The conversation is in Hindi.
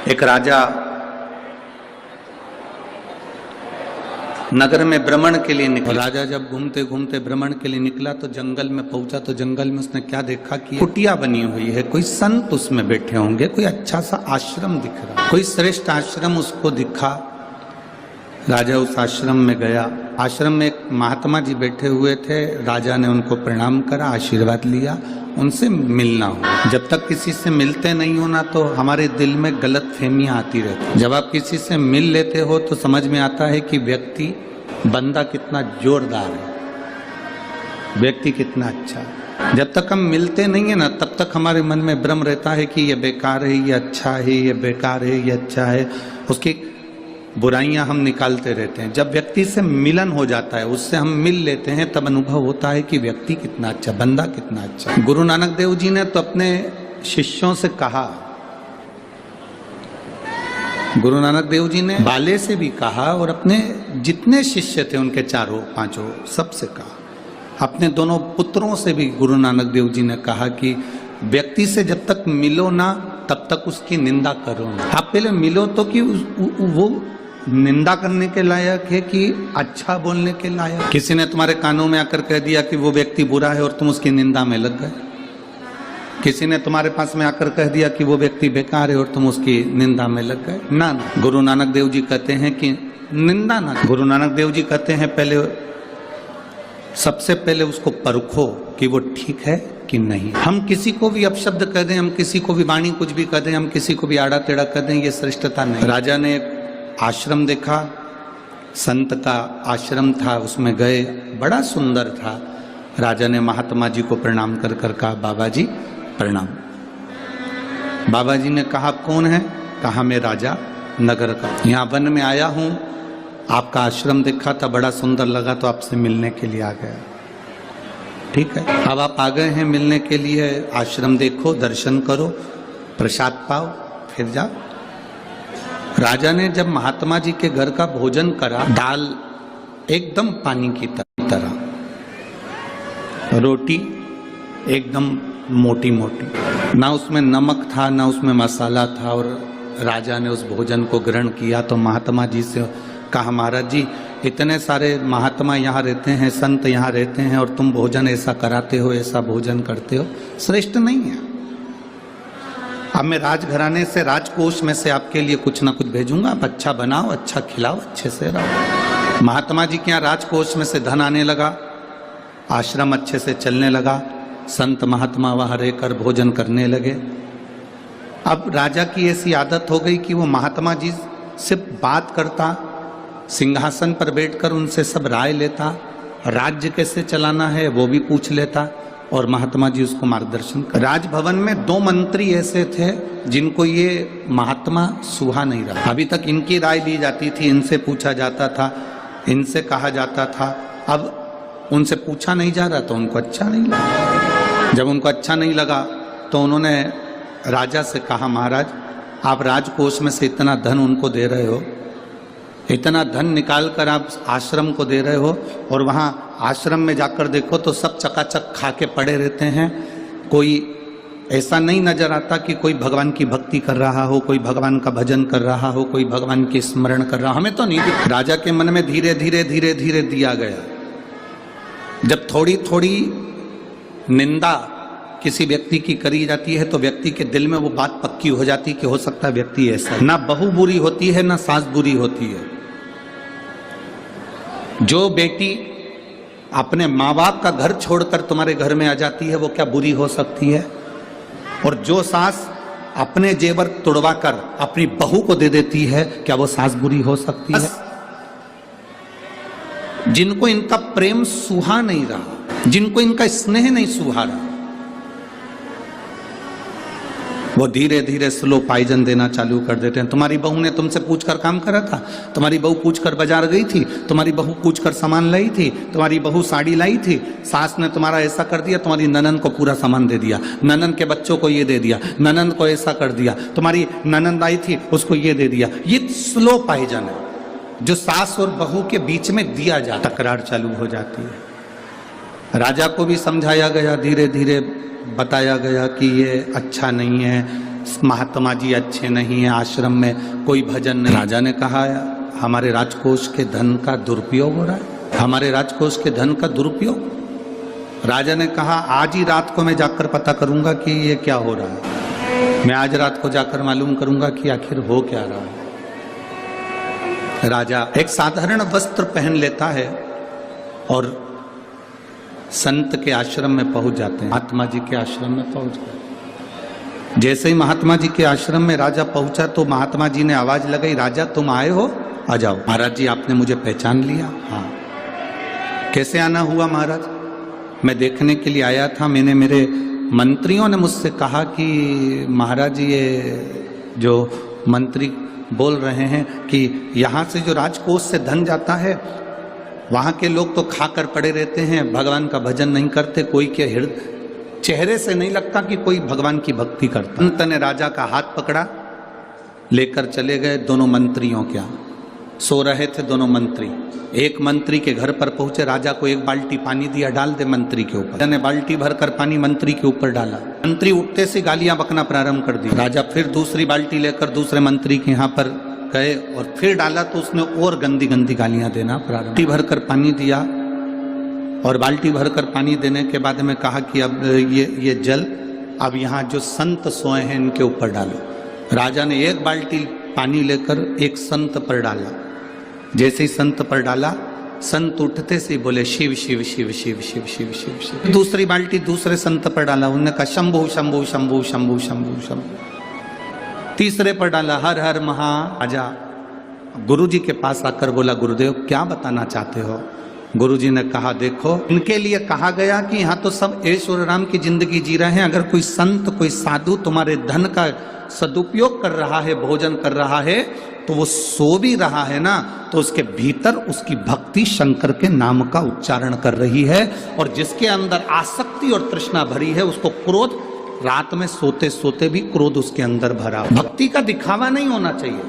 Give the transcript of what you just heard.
एक राजा नगर में भ्रमण के लिए निकला। राजा जब घूमते घूमते भ्रमण के लिए निकला तो जंगल में पहुंचा तो जंगल में उसने क्या देखा कि कुटिया बनी हुई है, कोई संत उसमें बैठे होंगे, कोई अच्छा सा आश्रम दिख रहा, कोई श्रेष्ठ आश्रम उसको दिखा। राजा उस आश्रम में गया। आश्रम में एक महात्मा जी बैठे हुए थे। राजा ने उनको प्रणाम करा, आशीर्वाद लिया, उनसे मिलना हो। जब तक किसी से मिलते नहीं हो ना तो हमारे दिल में गलत फहमियाँ आती रहती। जब आप किसी से मिल लेते हो तो समझ में आता है कि व्यक्ति बंदा कितना जोरदार है, व्यक्ति कितना अच्छा है। जब तक हम मिलते नहीं है ना तब तक हमारे मन में भ्रम रहता है कि ये बेकार है, ये अच्छा है, ये बेकार है, ये अच्छा है, उसकी बुराइयां हम निकालते रहते हैं। जब व्यक्ति से मिलन हो जाता है, उससे हम मिल लेते हैं, तब अनुभव होता है कि व्यक्ति कितना अच्छा, बंदा कितना अच्छा। गुरु नानक देव जी ने तो अपने शिष्यों से कहा, गुरु नानक देव जी ने बाले से भी कहा और अपने जितने शिष्य थे उनके चारों पांचों सबसे कहा। अपने दोनों पुत्रों से भी गुरु नानक देव जी ने कहा कि व्यक्ति से जब तक मिलो ना तब तक उसकी निंदा करो ना। आप पहले मिलो तो कि वो निंदा करने के लायक है कि अच्छा बोलने के लायक। किसी ने तुम्हारे कानों में आकर कह दिया कि वो व्यक्ति बुरा है और तुम उसकी निंदा में लग गए। किसी ने तुम्हारे पास में आकर कह दिया कि वो व्यक्ति बेकार है और तुम उसकी निंदा में लग गए। ना, गुरु नानक देव जी कहते हैं कि निंदा ना। गुरु नानक देव जी कहते हैं पहले सबसे पहले उसको परखो कि वो ठीक है कि नहीं। हम किसी को भी अपशब्द कह दें, हम किसी को भी वाणी कुछ भी कह दें, हम किसी को भी आड़ा टेढ़ा कह दें, ये श्रेष्ठता नहीं। राजा ने आश्रम देखा, संत का आश्रम था, उसमें गए, बड़ा सुंदर था। राजा ने महात्मा जी को प्रणाम कर कर कहा, बाबा जी प्रणाम। बाबा जी ने कहा कौन है? कहा मैं राजा नगर का, यहाँ वन में आया हूँ, आपका आश्रम देखा था, बड़ा सुंदर लगा तो आपसे मिलने के लिए आ गया। ठीक है, अब आप आ गए हैं मिलने के लिए, आश्रम देखो, दर्शन करो, प्रसाद पाओ, फिर जाओ। राजा ने जब महात्मा जी के घर का भोजन करा, दाल एकदम पानी की तरह, रोटी एकदम मोटी मोटी, ना उसमें नमक था ना उसमें मसाला था। और राजा ने उस भोजन को ग्रहण किया तो महात्मा जी से कहा, महाराज जी इतने सारे महात्मा यहाँ रहते हैं, संत यहाँ रहते हैं और तुम भोजन ऐसा कराते हो, ऐसा भोजन करते हो, श्रेष्ठ नहीं है। अब मैं राजघराने से, राजकोष में से आपके लिए कुछ ना कुछ भेजूंगा, आप अच्छा बनाओ, अच्छा खिलाओ, अच्छे से रहो। महात्मा जी के यहाँ राजकोष में से धन आने लगा, आश्रम अच्छे से चलने लगा, संत महात्मा वहाँ रहकर भोजन करने लगे। अब राजा की ऐसी आदत हो गई कि वो महात्मा जी से बात करता, सिंहासन पर बैठकर उनसे सब राय लेता, राज्य कैसे चलाना है वो भी पूछ लेता और महात्मा जी उसको मार्गदर्शन कर। राजभवन में 2 मंत्री ऐसे थे जिनको ये महात्मा सुहा नहीं रहा। अभी तक इनकी राय ली जाती थी, इनसे पूछा जाता था, इनसे कहा जाता था। अब उनसे पूछा नहीं जा रहा तो उनको अच्छा नहीं लगा। जब उनको अच्छा नहीं लगा तो उन्होंने राजा से कहा, महाराज आप राजकोष में से इतना धन उनको दे रहे हो, इतना धन निकाल कर आप आश्रम को दे रहे हो और वहाँ आश्रम में जाकर देखो तो सब चकाचक खा के पड़े रहते हैं, कोई ऐसा नहीं नजर आता कि कोई भगवान की भक्ति कर रहा हो, कोई भगवान का भजन कर रहा हो, कोई भगवान की स्मरण कर रहा, हमें तो नहीं दिखा। राजा के मन में धीरे धीरे धीरे धीरे दिया गया। जब थोड़ी थोड़ी निंदा किसी व्यक्ति की करी जाती है तो व्यक्ति के दिल में वो बात पक्की हो जाती है कि हो सकता है व्यक्ति ऐसा है। ना बहू बुरी होती है ना सास बुरी होती है। जो बेटी अपने माँ बाप का घर छोड़कर तुम्हारे घर में आ जाती है वो क्या बुरी हो सकती है? और जो सास अपने जेवर तुड़वा कर अपनी बहू को दे देती है, क्या वो सास बुरी हो सकती है? जिनको इनका प्रेम सुहा नहीं रहा, जिनको इनका स्नेह नहीं सुहा रहा, वो धीरे धीरे स्लो पॉइजन देना चालू कर देते हैं। तुम्हारी बहू ने तुमसे पूछकर काम करा था, तुम्हारी बहू पूछकर बाजार गई थी, तुम्हारी बहू पूछकर सामान लाई थी, तुम्हारी बहू साड़ी लाई थी, सास ने तुम्हारा ऐसा कर दिया, तुम्हारी ननंद को पूरा सामान दे दिया, ननंद के बच्चों को ये दे दिया, ननंद को ऐसा कर दिया, तुम्हारी ननंद आई थी उसको ये दे दिया। ये स्लो पॉइजन है जो सास और बहू के बीच में दिया जाता, तकरार चालू हो जाती है। राजा को भी समझाया गया, धीरे धीरे बताया गया कि ये अच्छा नहीं है, महात्मा जी अच्छे नहीं है, आश्रम में कोई भजन नहीं। राजा ने कहा हमारे राजकोष के धन का दुरुपयोग हो रहा है, हमारे राजकोष के धन का दुरुपयोग। राजा ने कहा आज ही रात को मैं जाकर पता करूंगा कि ये क्या हो रहा है, मैं आज रात को जाकर मालूम करूंगा कि आखिर हो क्या रहा है। राजा एक साधारण वस्त्र पहन लेता है और संत के आश्रम में पहुंच जाते हैं, महात्मा जी के आश्रम में पहुंच गए। जैसे ही महात्मा जी के आश्रम में राजा पहुंचा तो महात्मा जी ने आवाज लगाई, राजा तुम आए हो, आ जाओ। महाराज जी आपने मुझे पहचान लिया? हाँ। कैसे आना हुआ महाराज? मैं देखने के लिए आया था, मेरे मंत्रियों ने मुझसे कहा कि महाराज जी ये जो मंत्री बोल रहे हैं कि यहाँ से जो राजकोष से धन जाता है वहाँ के लोग तो खाकर पड़े रहते हैं, भगवान का भजन नहीं करते, कोई के हृदय चेहरे से नहीं लगता कि कोई भगवान की भक्ति करता। संत ने राजा का हाथ पकड़ा, लेकर चले गए दोनों मंत्रियों के यहाँ। सो रहे थे दोनों मंत्री, एक मंत्री के घर पर पहुंचे, राजा को एक बाल्टी पानी दिया, डाल दे मंत्री के ऊपर। राजा ने बाल्टी भरकर पानी मंत्री के ऊपर डाला, मंत्री उठते से गालियां बकना प्रारंभ कर दी। राजा फिर दूसरी बाल्टी लेकर दूसरे मंत्री के यहाँ पर गए और फिर डाला तो उसने और गंदी गंदी गालियां देना प्रारंभ। बाल्टी भरकर पानी दिया और बाल्टी भरकर पानी देने के बाद में कहा कि अब ये जल अब यहाँ जो संत सोए हैं इनके ऊपर डालो। राजा ने एक बाल्टी पानी लेकर एक संत पर डाला, जैसे ही संत पर डाला संत उठते से बोले शिव शिव शिव शिव शिव शिव शिव शिव। दूसरी बाल्टी दूसरे संत पर डाला, उन्होंने कहा शंभु शंभु शंभु शंभु शंभु शंभु। तीसरे पर डाला हर हर महा। राजा गुरु जी के पास आकर बोला, गुरुदेव क्या बताना चाहते हो? गुरु जी ने कहा देखो, इनके लिए कहा गया कि यहाँ तो सब ऐश्वर्य राम की जिंदगी जी रहे हैं, अगर कोई संत कोई साधु तुम्हारे धन का सदुपयोग कर रहा है, भोजन कर रहा है, तो वो सो भी रहा है ना, तो उसके भीतर उसकी भक्ति शंकर के नाम का उच्चारण कर रही है, और जिसके अंदर आसक्ति और तृष्णा भरी है उसको क्रोध, रात में सोते सोते भी क्रोध उसके अंदर भरा। भक्ति का दिखावा नहीं होना चाहिए।